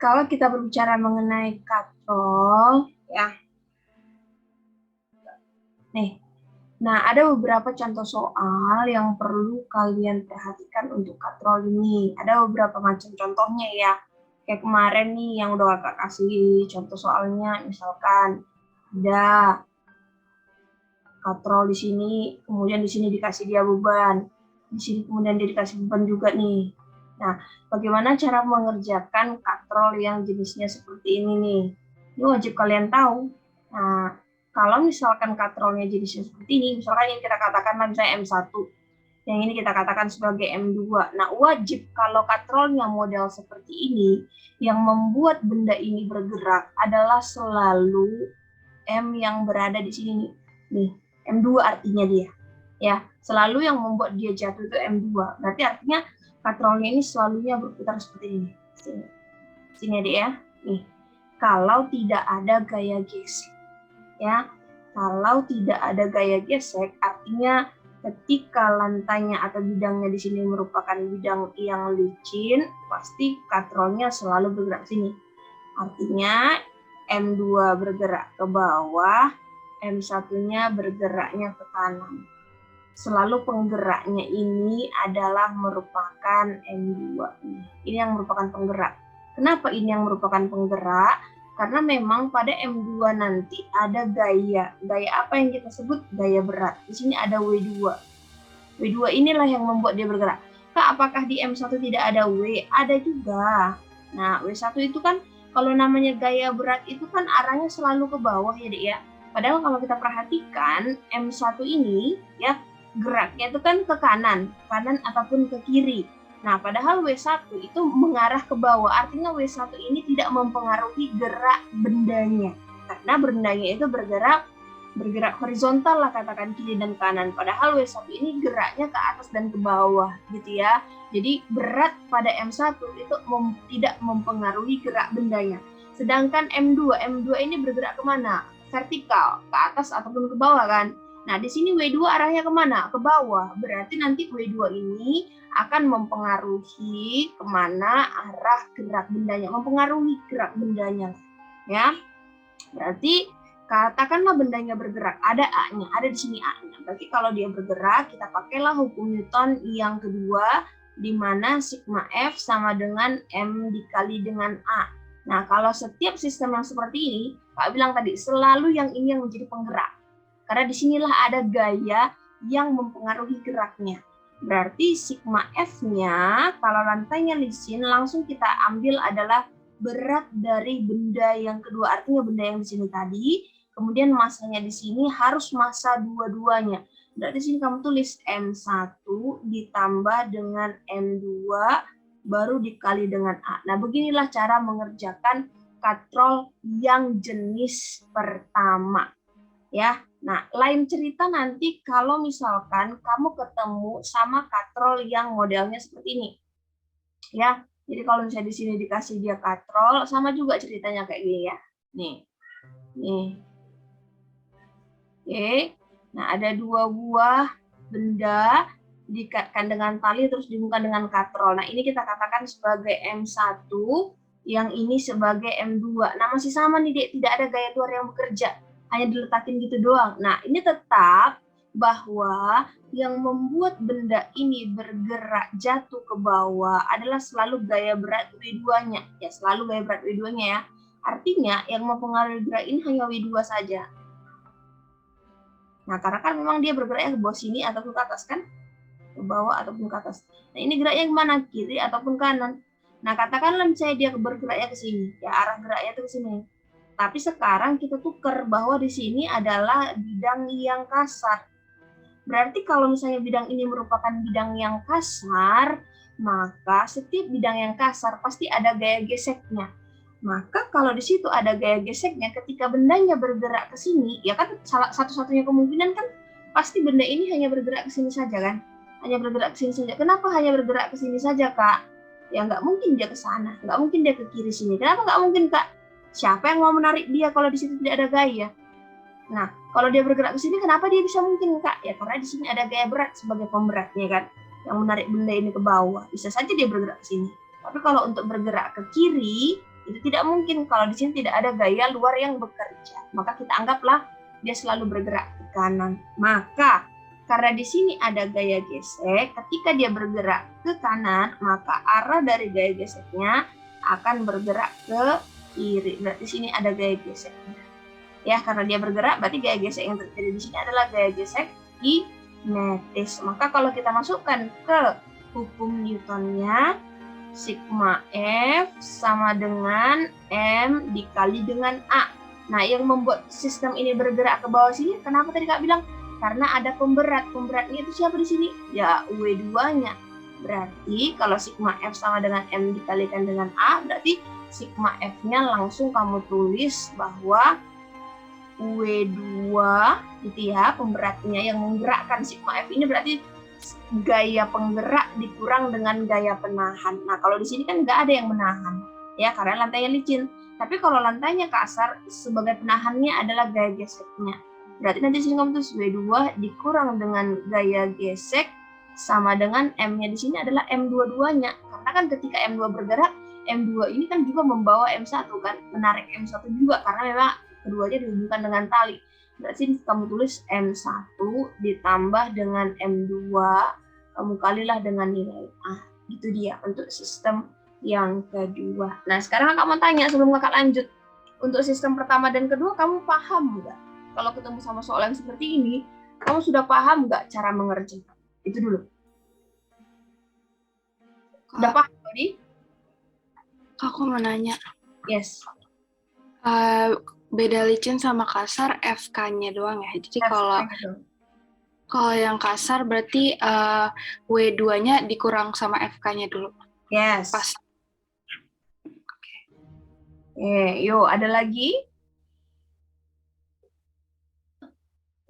Kalau kita berbicara mengenai katrol, ya. Nah, ada beberapa contoh soal yang perlu kalian perhatikan untuk katrol ini. Ada beberapa macam contohnya ya. Kayak kemarin nih yang udah kakak kasih contoh soalnya, misalkan ada katrol di sini, kemudian di sini dikasih dia beban, di sini kemudian dia dikasih beban juga nih. Nah, bagaimana cara mengerjakan katrol yang jenisnya seperti ini nih? Ini wajib kalian tahu. Nah, kalau misalkan katrolnya jenisnya seperti ini, misalkan yang kita katakan misalnya M1, yang ini kita katakan sebagai M2. Nah, wajib kalau katrolnya model seperti ini, yang membuat benda ini bergerak adalah selalu M yang berada di sini nih. M2 artinya dia. Ya, selalu yang membuat dia jatuh itu M2. Berarti artinya katrolnya ini selalunya berputar seperti ini. Sini adik ya. Nih. Kalau tidak ada gaya gesek. Ya. Kalau tidak ada gaya gesek artinya ketika lantainya atau bidangnya di sini merupakan bidang yang licin, pasti katrolnya selalu bergerak sini. Artinya M2 bergerak ke bawah, M1-nya bergeraknya ke kanan. Selalu penggeraknya ini adalah merupakan M2. Ini yang merupakan penggerak. Kenapa ini yang merupakan penggerak? Karena memang pada M2 nanti ada gaya. Gaya apa yang kita sebut? Gaya berat. Di sini ada W2. W2 inilah yang membuat dia bergerak. Kak, apakah di M1 tidak ada W? Ada juga. Nah, W1 itu kan kalau namanya gaya berat itu kan arahnya selalu ke bawah ya, Dek ya. Padahal kalau kita perhatikan M1 ini ya geraknya itu kan ke kanan ataupun ke kiri. Nah, padahal W1 itu mengarah ke bawah. Artinya W1 ini tidak mempengaruhi gerak bendanya. Karena bendanya itu bergerak horizontal lah katakan kiri dan kanan. Padahal W1 ini geraknya ke atas dan ke bawah gitu ya. Jadi berat pada M1 itu tidak mempengaruhi gerak bendanya. Sedangkan M2 ini bergerak kemana? Vertikal, ke atas ataupun ke bawah kan. Nah, di sini W2 arahnya kemana? Ke bawah. Berarti nanti W2 ini akan mempengaruhi kemana arah gerak bendanya. Mempengaruhi gerak bendanya. Ya, berarti katakanlah bendanya bergerak, ada A-nya, ada di sini A-nya. Berarti kalau dia bergerak, kita pakailah hukum Newton yang kedua, di mana sigma F sama dengan M dikali dengan A. Nah, kalau setiap sistem yang seperti ini, Kak bilang tadi, selalu yang ini yang menjadi penggerak. Karena disinilah ada gaya yang mempengaruhi geraknya. Berarti sigma F-nya, kalau lantainya licin, langsung kita ambil adalah berat dari benda yang kedua. Artinya benda yang di sini tadi, kemudian masanya di sini harus massa dua-duanya. Berarti di sini kamu tulis M1 ditambah dengan M2 baru dikali dengan A. Nah, beginilah cara mengerjakan katrol yang jenis pertama. Ya. Nah, lain cerita nanti kalau misalkan kamu ketemu sama katrol yang modelnya seperti ini. Ya. Jadi kalau misalnya di sini dikasih dia katrol, sama juga ceritanya kayak gini ya. Nih. Oke. Nah, ada dua buah benda diikatkan dengan tali terus dihubungkan dengan katrol. Nah, ini kita katakan sebagai M1, yang ini sebagai M2. Nah, masih sama nih, Dek, tidak ada gaya luar yang bekerja. Hanya diletakin gitu doang. Nah, ini tetap bahwa yang membuat benda ini bergerak jatuh ke bawah adalah selalu gaya berat W2-nya. Ya, selalu gaya berat W2-nya ya. Artinya yang mempengaruhi gerak ini hanya W2 saja. Nah, karena kan memang dia bergeraknya ke bawah sini ataupun ke atas kan? Ke bawah ataupun ke atas. Nah, ini geraknya kemana? Kiri ataupun kanan. Nah, katakanlah misalnya dia bergeraknya ke sini. Ya, arah geraknya itu ke sini. Tapi sekarang kita tukar bahwa di sini adalah bidang yang kasar. Berarti kalau misalnya bidang ini merupakan bidang yang kasar, maka setiap bidang yang kasar pasti ada gaya geseknya. Maka kalau di situ ada gaya geseknya, ketika bendanya bergerak ke sini, ya kan satu-satunya kemungkinan kan pasti benda ini hanya bergerak ke sini saja kan? Hanya bergerak ke sini saja. Kenapa hanya bergerak ke sini saja, Kak? Ya nggak mungkin dia ke sana, nggak mungkin dia ke kiri sini. Kenapa nggak mungkin, Kak? Siapa yang mau menarik dia kalau di situ tidak ada gaya? Nah, kalau dia bergerak ke sini, kenapa dia bisa mungkin, Kak? Ya karena di sini ada gaya berat sebagai pemberatnya kan, yang menarik benda ini ke bawah. Bisa saja dia bergerak ke sini. Tapi kalau untuk bergerak ke kiri, Itu tidak mungkin kalau di sini tidak ada gaya luar yang bekerja. Maka kita anggaplah dia selalu bergerak ke kanan. Maka karena di sini ada gaya gesek, ketika dia bergerak ke kanan, maka arah dari gaya geseknya akan bergerak ke kiri. Berarti sini ada gaya geseknya. Ya, karena dia bergerak, berarti gaya gesek yang terjadi di sini adalah gaya gesek kinetis. Maka kalau kita masukkan ke hukum Newtonnya, sigma F sama dengan M dikali dengan A. Nah, yang membuat sistem ini bergerak ke bawah sini, kenapa tadi Kak bilang? Karena ada pemberat. Pemberatnya itu siapa di sini? Ya, W2-nya. Berarti kalau sigma F sama dengan M dikalikan dengan A, berarti sigma F-nya langsung kamu tulis bahwa W2 gitu ya, pemberatnya yang menggerakkan sigma F ini berarti gaya penggerak dikurang dengan gaya penahan. Nah, kalau di sini kan nggak ada yang menahan, ya karena lantainya licin. Tapi kalau lantainya kasar, sebagai penahannya adalah gaya geseknya. Berarti nanti sini kamu tulis W2 dikurang dengan gaya gesek sama dengan M-nya di sini adalah M22-nya. Karena kan ketika M2 bergerak, M2 ini kan juga membawa M1 kan, menarik M1 juga karena memang keduanya dihubungkan dengan tali. Berarti kamu tulis M1 ditambah dengan M2, kamu kalilah dengan nilai A. Itu dia untuk sistem yang kedua. Nah, sekarang kakak mau tanya sebelum kakak lanjut. Untuk sistem pertama dan kedua, kamu paham nggak? Kalau ketemu sama soal yang seperti ini, kamu sudah paham nggak cara mengerjakan? Itu dulu. Sudah paham tadi? Aku mau nanya. Yes. Beda licin sama kasar FK-nya doang ya. Jadi kalau yang kasar berarti W2-nya dikurang sama FK-nya dulu. Yes. Pas. Yuk, ada lagi?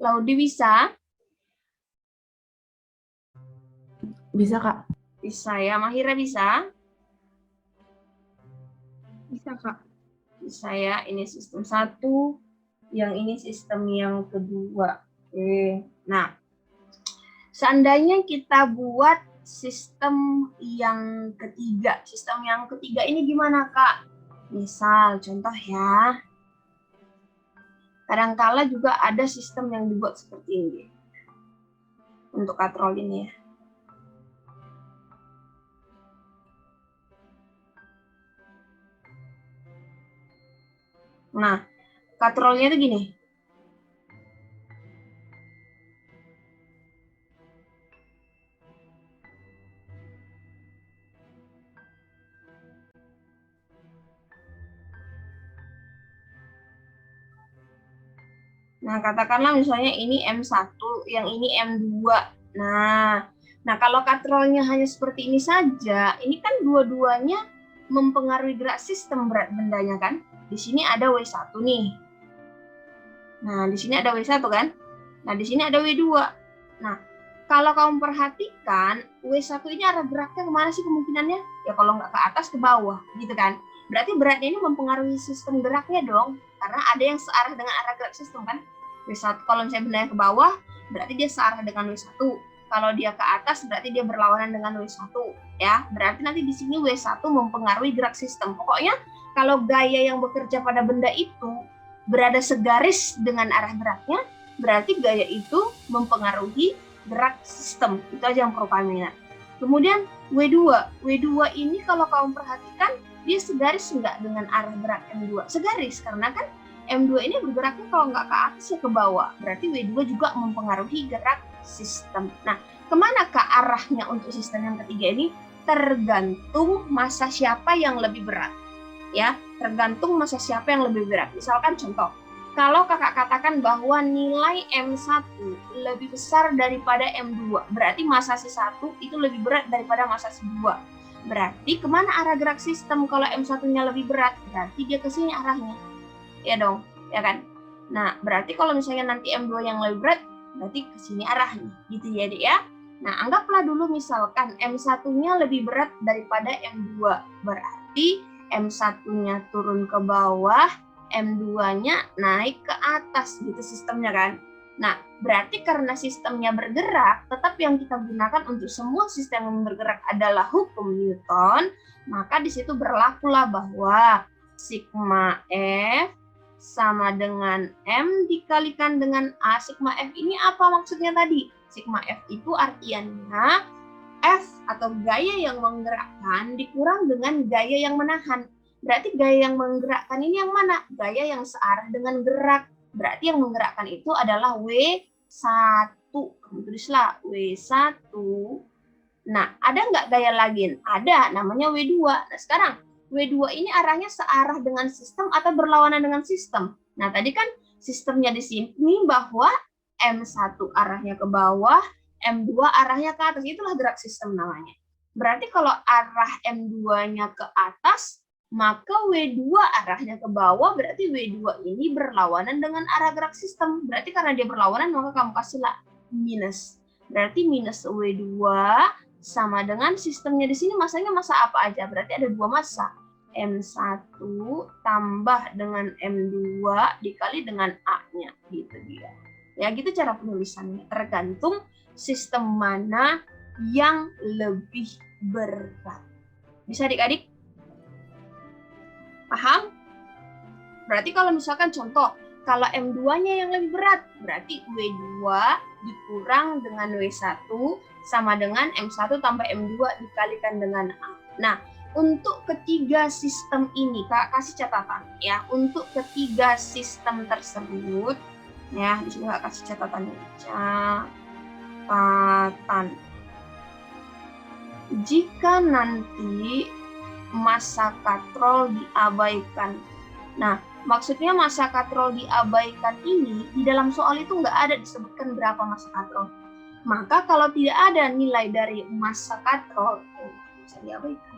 Laudi bisa? Bisa, Kak. Bisa ya. Mahira bisa? Bisa, Kak. Bisa ya. Ini sistem 1, yang ini sistem yang kedua. Oke. Nah, seandainya kita buat sistem yang ketiga. Sistem yang ketiga ini gimana, Kak? Misal, contoh ya. Kadangkala juga ada sistem yang dibuat seperti ini. Untuk katrol ini ya. Nah, katrolnya itu gini. Nah, katakanlah misalnya ini M1, yang ini M2. Nah, kalau katrolnya hanya seperti ini saja, ini kan dua-duanya mempengaruhi gerak sistem berat bendanya kan? Di sini ada W1 nih. Nah, di sini ada W1 kan? Nah, di sini ada W2. Nah, kalau kamu perhatikan, W1 ini arah geraknya kemana sih kemungkinannya? Ya kalau nggak ke atas, ke bawah, gitu kan? Berarti beratnya ini mempengaruhi sistem geraknya dong. Karena ada yang searah dengan arah gerak sistem kan? W1, kalau misalnya bendanya ke bawah, berarti dia searah dengan W1. Kalau dia ke atas, berarti dia berlawanan dengan W1. Ya, berarti nanti di sini W1 mempengaruhi gerak sistem. Pokoknya, kalau gaya yang bekerja pada benda itu berada segaris dengan arah geraknya, berarti gaya itu mempengaruhi gerak sistem. Itu aja yang perlu kami ingat. Kemudian W2. W2 ini kalau kamu perhatikan, dia segaris enggak dengan arah gerak M2? Segaris, karena kan M2 ini bergeraknya kalau nggak ke atas ya ke bawah. Berarti W2 juga mempengaruhi gerak sistem. Nah, kemana ke arahnya untuk sistem yang ketiga ini? Tergantung massa siapa yang lebih berat. Ya, tergantung massa siapa yang lebih berat. Misalkan contoh, kalau kakak katakan bahwa nilai M1 lebih besar daripada M2, berarti massa si 1 itu lebih berat daripada massa si 2. Berarti kemana arah gerak sistem kalau M1-nya lebih berat? Berarti dia ke sini arahnya. Ya dong, ya kan? Nah, berarti kalau misalnya nanti M2 yang lebih berat, berarti ke sini arahnya, gitu ya, Dek ya. Nah, anggaplah dulu misalkan M1-nya lebih berat daripada M2. Berarti M1-nya turun ke bawah, M2-nya naik ke atas, gitu sistemnya kan. Nah, berarti karena sistemnya bergerak, tetap yang kita gunakan untuk semua sistem yang bergerak adalah hukum Newton, maka di situ berlakulah bahwa sigma F sama dengan M dikalikan dengan A. Sigma F ini apa maksudnya tadi? Sigma F itu artiannya F atau gaya yang menggerakkan dikurang dengan gaya yang menahan. Berarti gaya yang menggerakkan ini yang mana? Gaya yang searah dengan gerak. Berarti yang menggerakkan itu adalah W1. Kamu tulislah W1. Nah, ada nggak gaya lagi? Ada, namanya W2. Nah, sekarang W2 ini arahnya searah dengan sistem atau berlawanan dengan sistem. Nah, tadi kan sistemnya di sini bahwa M1 arahnya ke bawah, M2 arahnya ke atas. Itulah gerak sistem namanya. Berarti kalau arah M2-nya ke atas, maka W2 arahnya ke bawah, berarti W2 ini berlawanan dengan arah gerak sistem. Berarti karena dia berlawanan, maka kamu kasihlah minus. Berarti minus W2 sama dengan sistemnya di sini masanya massa apa aja? Berarti ada dua massa. M1 tambah dengan M2 dikali dengan A-nya. Gitu dia. Ya, gitu cara penulisannya. Tergantung sistem mana yang lebih berat. Bisa adik-adik? Paham? Berarti kalau misalkan contoh, kalau M2-nya yang lebih berat, berarti W2 dikurang dengan W1 sama dengan M1 tambah M2 dikalikan dengan A. Nah, untuk ketiga sistem ini, Kak kasih catatan ya. Untuk ketiga sistem tersebut, ya, di sini Kak kasih catatannya. Catatan. Jika nanti massa katrol diabaikan. Nah, maksudnya massa katrol diabaikan ini, di dalam soal itu nggak ada disebutkan berapa massa katrol. Maka kalau tidak ada nilai dari massa katrol, bisa diabaikan.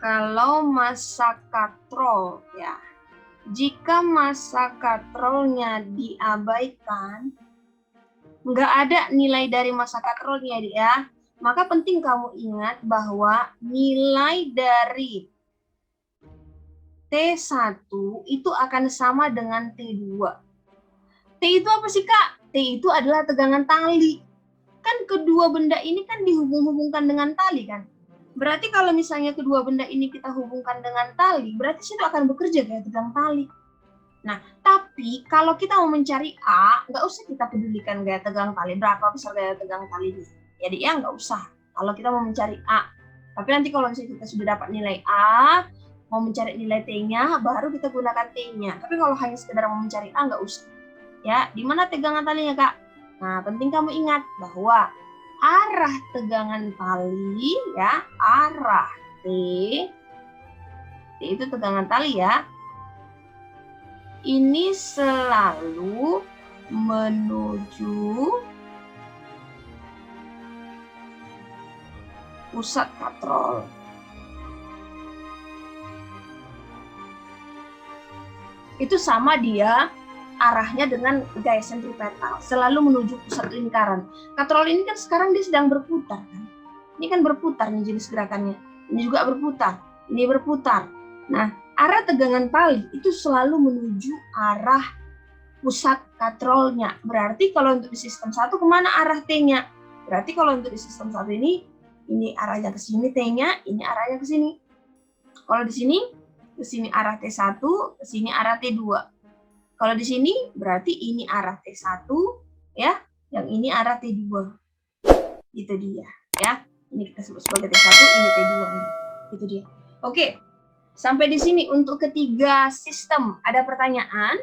Kalau massa katrol, ya, jika massa katrolnya diabaikan, nggak ada nilai dari massa katrolnya, ya. Maka penting kamu ingat bahwa nilai dari T1 itu akan sama dengan T2. T itu apa sih, Kak? T itu adalah tegangan tali. Kan kedua benda ini kan dihubung-hubungkan dengan tali, kan? Berarti kalau misalnya kedua benda ini kita hubungkan dengan tali, berarti situ akan bekerja kayak tegang tali. Nah, tapi kalau kita mau mencari A, nggak usah kita pedulikan gaya tegang tali. Berapa besar gaya tegang tali ini? Jadi ya nggak usah. Kalau kita mau mencari A. Tapi nanti kalau misalnya kita sudah dapat nilai A, mau mencari nilai T-nya, baru kita gunakan T-nya. Tapi kalau hanya sekedar mau mencari A, nggak usah. Ya, di mana tegangan talinya, Kak? Nah, penting kamu ingat bahwa arah tegangan tali, ya, arah T itu tegangan tali, ya, ini selalu menuju pusat katrol. Itu sama dia arahnya dengan gaya sentripetal, selalu menuju pusat lingkaran. Katrol ini kan sekarang dia sedang berputar, kan? Ini kan berputar nih jenis gerakannya. Ini juga berputar, ini berputar. Nah, arah tegangan tali itu selalu menuju arah pusat katrolnya. Berarti kalau untuk di sistem 1 kemana arah T-nya? Berarti kalau untuk di sistem 1 ini arahnya ke sini T-nya, ini arahnya ke sini. Kalau di sini, ke sini arah T1, ke sini arah T2. Kalau di sini berarti ini arah T1, ya, yang ini arah T2. Itu dia, ya. Ini kita sebut sebagai T1, ini T2. Itu dia. Oke, sampai di sini untuk ketiga sistem. Ada pertanyaan?